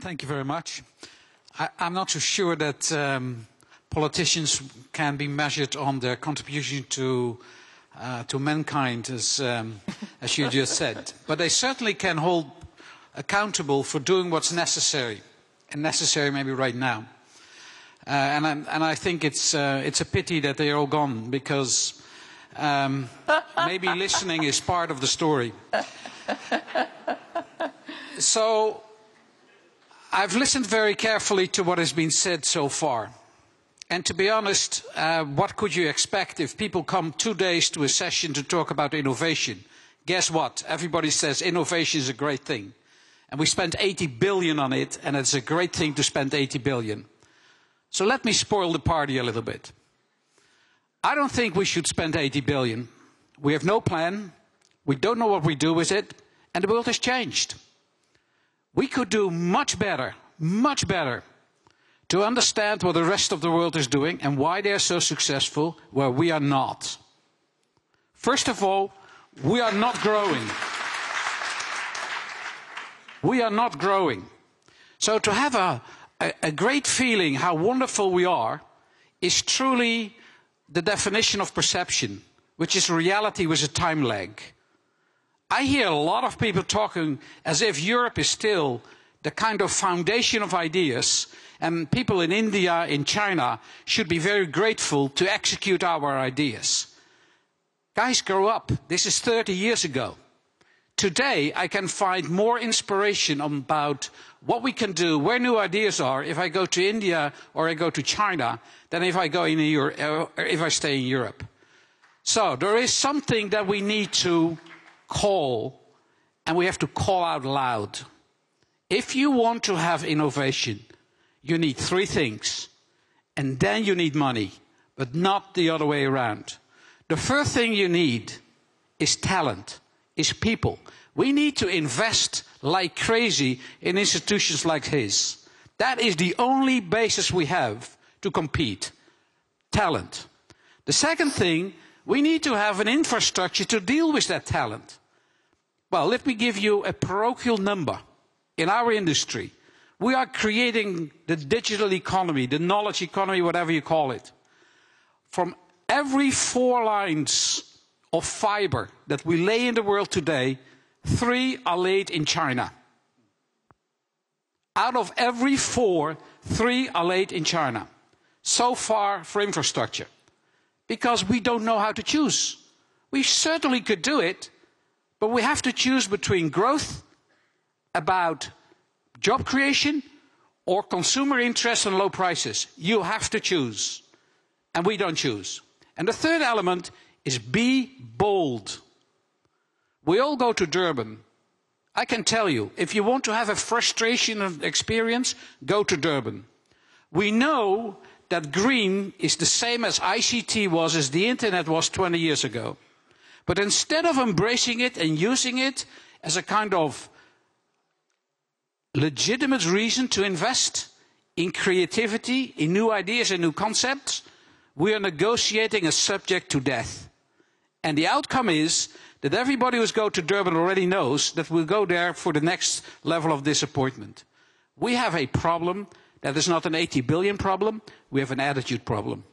Thank you very much. I'm not so sure that politicians can be measured on their contribution to mankind, as you just said. But they certainly can hold accountable for doing what's necessary, and necessary maybe right now. And I think it's a pity that they are all gone, because maybe listening is part of the story. So I've listened very carefully to what has been said so far. And to be honest, what could you expect if people come 2 days to a session to talk about innovation? Guess what? Everybody says innovation is a great thing. And we spent 80 billion on it, and it's a great thing to spend 80 billion. So let me spoil the party a little bit. I don't think we should spend 80 billion. We have no plan. We don't know what we do with it. And the world has changed. We could do much better, to understand what the rest of the world is doing and why they are so successful, where we are not. First of all, we are not growing. We are not growing. So to have a great feeling how wonderful we are is truly the definition of perception, which is reality with a time lag. I hear a lot of people talking as if Europe is still the kind of foundation of ideas, and people in India, in China, should be very grateful to execute our ideas. Guys, grow up. This is 30 years ago. Today, I can find more inspiration about what we can do, where new ideas are, if I go to India or I go to China, than if I go in Europe, or if I stay in Europe. So there is something that we need to call, and we have to call out loud. If you want to have innovation, you need 3 things, and then you need money, but not the other way around. The first thing you need is talent, is people. We need to invest like crazy in institutions like his. That is the only basis we have to compete. Talent. The second thing, we need to have an infrastructure to deal with that talent. Well, let me give you a parochial number. In our industry, we are creating the digital economy, the knowledge economy, whatever you call it. From every 4 lines of fiber that we lay in the world today, 3 are laid in China. Out of every 4, 3 are laid in China. So far for infrastructure. Because we don't know how to choose. We certainly could do it, but we have to choose between growth, about job creation, or consumer interest and low prices. You have to choose. And we don't choose. And the third element is be bold. We all go to Durban. I can tell you, if you want to have a frustration experience, go to Durban. We know that green is the same as ICT was, as the internet was 20 years ago. But instead of embracing it and using it as a kind of legitimate reason to invest in creativity, in new ideas and new concepts, we are negotiating a subject to death. And the outcome is that everybody who's go to Durban already knows that we'll go there for the next level of disappointment. We have a problem that is not an 80 billion problem, we have an attitude problem.